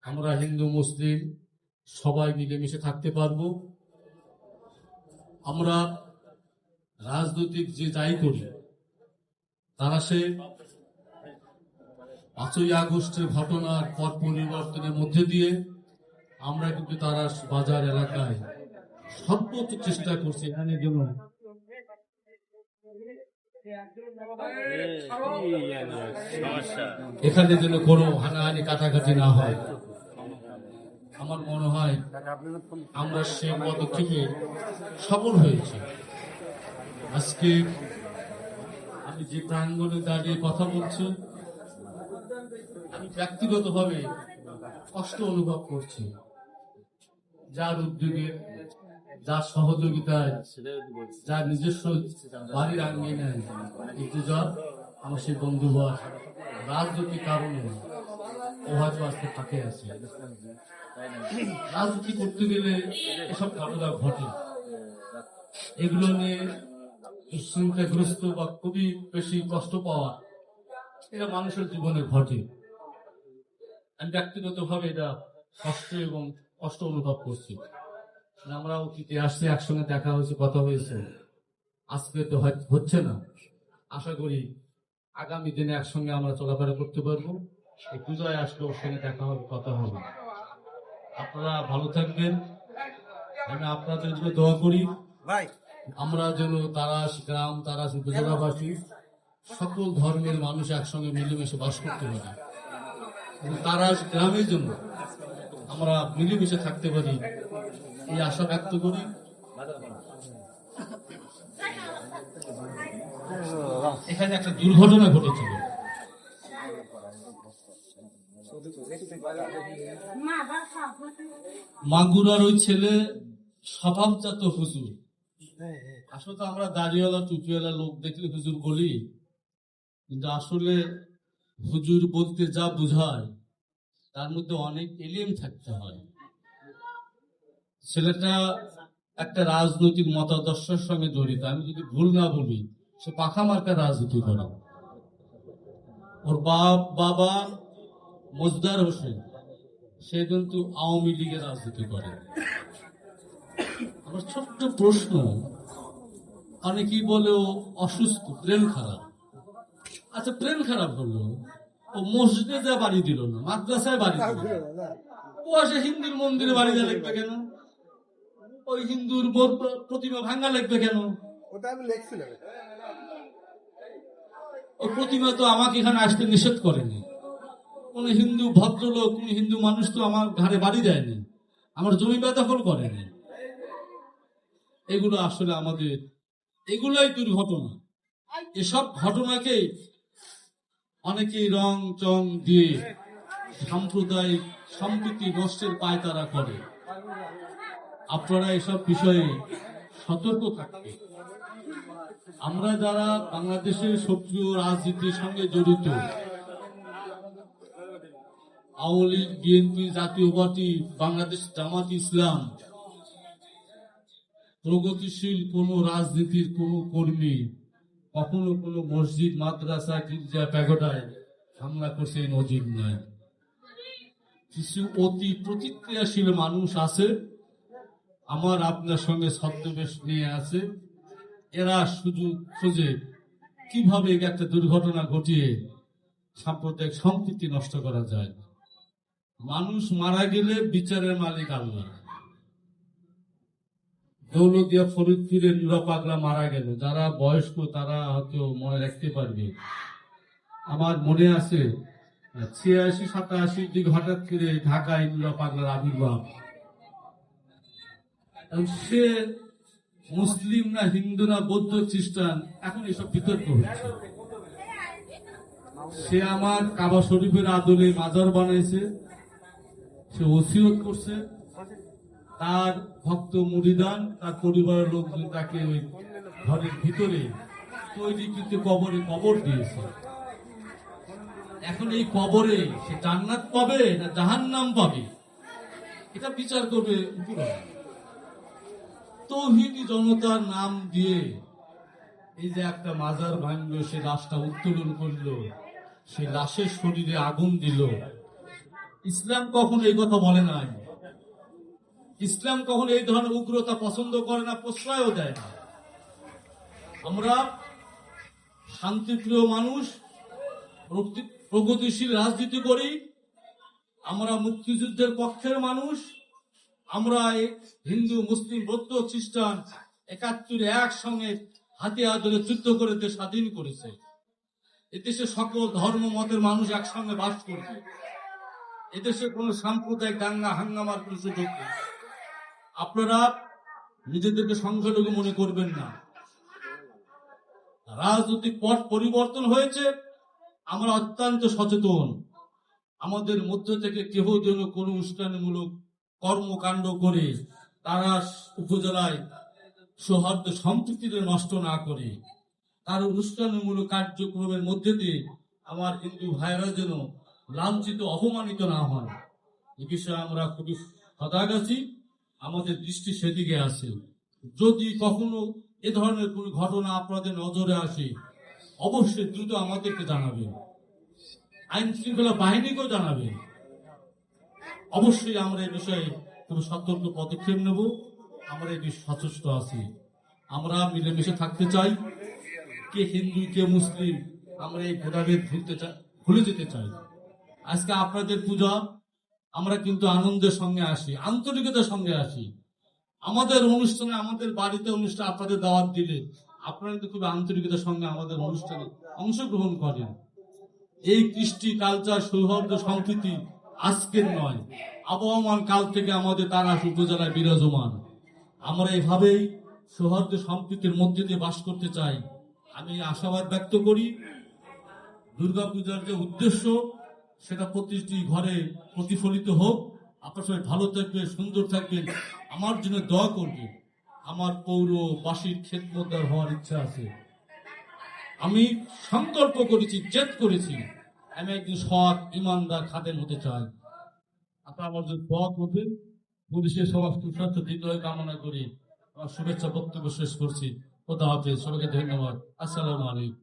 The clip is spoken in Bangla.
আমরা হিন্দু মুসলিম সবাই মিলেমিশে থাকতে পারবো। আমরা রাজনৈতিক যে যাই করি, তারা সে 5ই আগস্টের ঘটনার পট পরিবর্তনের মধ্যে দিয়ে আমরা কিন্তু তারা বাজার এলাকায় সর্বোচ্চ চেষ্টা করছি এখানে জন্য এখানে যেন কোনো হানাহানি কাটাকাটি না হয়। আমার মনে হয় আমরা সে পদক্ষেপে সফল হয়েছি। আজকে আমি যে প্রাঙ্গণে দাঁড়িয়ে কথা বলছি, আমি ব্যক্তিগতভাবে কষ্ট অনুভব করছি। যার উদ্যোগে, যার সহযোগিতায়, যার নিজস্ব বাড়ির আঙ্গিনায় ইন্তজার আমার সেই বন্ধুবর রাজনৈতিক কারণে ও হয়তো আজকে থাকে আছে। রাজনীতি করতে গেলে এসব ঘটনা ঘটে। এগুলো নিয়ে দুশ্চিন্তাগ্রস্ত বা খুবই বেশি কষ্ট পাওয়া, এটা মানুষের জীবনে ঘটে। আমি ব্যক্তিগতভাবে এটা কষ্ট এবং কষ্ট অনুভব করছি। আমরা অতীতে আসছে, একসঙ্গে দেখা হয়েছে, কথা হয়েছে, আজকে তো হচ্ছে না। আশা করি আগামী দিনে একসঙ্গে আমরা চলাফেরা করতে পারবো। এই পূজায় আসলে ওর সঙ্গে দেখা হবে, কথা হবে। আপনারা ভালো থাকবেন, আমি আপনাদের জন্য দোয়া করি। আমরা যেন তারাস গ্রাম, তারাস উপজেলাবাসী সকল ধর্মের মানুষ একসঙ্গে মিলেমিশে বাস করতে পারি। তারাস গ্রামের জন্য আমরা মিলেমিশে থাকতে পারি, এই আশা ব্যক্ত করি। এখানে একটা দুর্ঘটনা ঘটেছিল। মাগুরার ওই ছেলে স্বভাবজাত হুজুর। আসলে তো আমরা দাড়িওয়ালা টুপিওয়ালা লোক দেখলে হুজুর বলি, কিন্তু আসলে হুজুর বলতে যা বোঝায় তার মধ্যে অনেক এলিম থাকতে হয়। ছেলেটা একটা রাজনৈতিক মতাদর্শের সঙ্গে জড়িত। আমি যদি ভুল না বলি, সে পাখা মার্কা রাজনীতি করে। ওর বাবা মোজদার হোসেন, সে কিন্তু আওয়ামী লীগের রাজনীতি করে। আমার ছোট্ট প্রশ্ন, অনেকেই বলে ও অসুস্থ, ব্রেন খারাপ। আচ্ছা, ব্রেন খারাপ হলো, ও মসজিদে যা বাড়ি দিল না, মাদ্রাসায় বাড়ি দিল না, ও আসে হিন্দুর মন্দিরে বাড়ি দেওয়া লিখবে কেন? ওই হিন্দুর প্রতিমা ভাঙ্গা লিখবে কেন? ওটা আমি লিখছিলাম। ওই প্রতিমা তো আমাকে এখানে আসতে নিষেধ করেনি। কোন হিন্দু ভদ্রলোক, কোন হিন্দু মানুষ তো আমার ঘরে বাড়ি দেয়নি, আমার জমি বেদখল করেনি। এগুলো আসলে আমাদের, এগুলোই দুর্ঘটনা। এসব ঘটনাকে অনেকেই রং চং দিয়ে সাম্প্রদায়িক সম্প্রীতি নষ্টের পায়তারা করে। আপনারা এসব বিষয়ে সতর্ক থাকবে। আমরা যারা বাংলাদেশের সক্রিয় রাজনীতির সঙ্গে জড়িত, আওয়ামী লীগ, বিএনপি, জাতীয় পার্টি, বাংলাদেশ জামাত ইসলাম, প্রগতিশীল কোন রাজনীতির কোন কর্মী কখনো কোনো মসজিদ, মাদ্রাসা, গির্জা, প্যাগোডায় হামলা করছে নজির নয়। কিছু অতি প্রতিক্রিয়াশীল মানুষ আছে, আমার আপনার সঙ্গে ছদ্মবেশ নিয়ে আছে। এরা সুযোগ খুঁজে কিভাবে একটা দুর্ঘটনা ঘটিয়ে সাম্প্রদায়িক সম্প্রীতি নষ্ট করা যায়। মানুষ মারা গেলে বিচারের মালিক আল্লাহ। দৌলতদিয়া ফরিদপুরের নুরা পাগলা মারা গেল, যারা বয়স্ক তারা হয়তো মনে রাখতে পারবে। আমার মনে আছে 86-87 দিকে হঠাৎ করে ঢাকায় নুরা পাগলার আবির্ভাব। সে মুসলিম না হিন্দু না বৌদ্ধ খ্রিস্টান, এখন এসব বিতর্ক হচ্ছে। সে আমার কাবা শরীফের আদলে মাজার বানাইছে, সে ওসিয়ত করছে, তার ভক্ত মুরিদান, তার পরিবারের লোকজন তাকে ওই ঘরের ভিতরে তৈরিকৃত কবরে কবর দিয়েছে। এখন এই কবরে সে জান্নাত পাবে না জাহান্নাম পাবে, এটা বিচার করবে উপরওয়ালা। তৌহিদি জনতার নাম দিয়ে এই যে একটা মাজার ভাঙলো, সে লাশটা উত্তোলন করলো, সে লাশের শরীরে আগুন দিল, ইসলাম কখনো এই কথা বলে নাই। ইসলাম কখনো এই ধরনের উগ্রতা পছন্দ করে না, প্রশ্রয়ও দেয় না। আমরা শান্তিপ্রিয় মানুষ, প্রগতিশীল রাজনীতি করি। আমরা মুক্তিযুদ্ধের পক্ষের মানুষ। আমরা হিন্দু, মুসলিম, বৌদ্ধ, খ্রিস্টান ৭১ একসঙ্গে হাতিয়ার ধরে যুদ্ধ করে দেশ স্বাধীন করেছে। এদেশে সকল ধর্ম মতের মানুষ একসঙ্গে বাস করছে। এদেশে কোন সাম্প্রদায়িক দাঙ্গা হাঙ্গামার কোন সুযোগ নেই। আপনারা নিজেদেরকে সংখ্যালঘু মনে করবেন না। রাজনৈতিক পথ পরিবর্তন হয়েছে, আমরা অত্যন্ত সচেতন। আমাদের মধ্য থেকে কেহ যেন কোন অনুষ্ঠানমূলক কর্মকাণ্ড করে তারা উপজেলায় সৌহার্দ্য সম্প্রীতিতে নষ্ট না করে, তার অনুষ্ঠানমূলক কার্যক্রমের মধ্যে দিয়ে আমার হিন্দু ভাইরা যেন লাঞ্ছিত, অপমানিত না হয়, এ বিষয়ে আমরা খুবই সজাগ আছি। আমাদের দৃষ্টি সেদিকে আছে। যদি কখনো এ ধরনের কোন ঘটনা আপনাদের নজরে আসে, অবশ্যই দ্রুত আমাদেরকে জানাবেন, আইন শৃঙ্খলা বাহিনীকেও জানাবেন। অবশ্যই আমরা এই বিষয়ে খুব সতর্ক পদক্ষেপ নেব। আমরা এই বিষয়ে সচেষ্ট আছি। আমরা মিলেমিশে থাকতে চাই। কে হিন্দু, কে মুসলিম, আমরা এই ভেদাভেদ ভুলে যেতে চাই। আজকে আপনাদের পূজা, আমরা কিন্তু আনন্দের সঙ্গে আসি, আন্তরিকতার সঙ্গে আসি। আমাদের অনুষ্ঠানে, আমাদের বাড়িতে অনুষ্ঠান আপনাদের দাওয়াত দিলে আপনারা কিন্তু খুব আন্তরিকতার সঙ্গে আমাদের অনুষ্ঠানে অংশগ্রহণ করেন। এই কৃষ্টি, কালচার, সৌহার্দ্য, সম্প্রীতি আজকের নয়, আবহমান কাল থেকে আমাদের তারাস উপজেলায় বিরাজমান। আমরা এভাবেই সৌহার্দ্য সম্প্রীতির মধ্যে দিয়ে বাস করতে চাই। আমি আশাবাদ ব্যক্ত করি, দুর্গাপূজার যে উদ্দেশ্য সেটা প্রতিটি ঘরে প্রতিফলিত হোক। আপনার সবাই ভালো থাকবেন, সুন্দর থাকবেন, আমার জন্য দোয়া করবেন। আমার পৌরবাসীর খেদমতদার হওয়ার ইচ্ছা আছে। আমি সংকল্প করেছি, জেদ করেছি, আমি একদিন সৎ, ইমানদার খাদেম হতে চাই। আপনারা আমার জন্য দোয়া করবেন। পুলিশের সবার সুস্বাস্থ্য দীর্ঘ কামনা করি আমার শুভেচ্ছা বক্তব্য শেষ করছি। খোদা হাফেজ, সবাইকে ধন্যবাদ। আসসালামু আলাইকুম।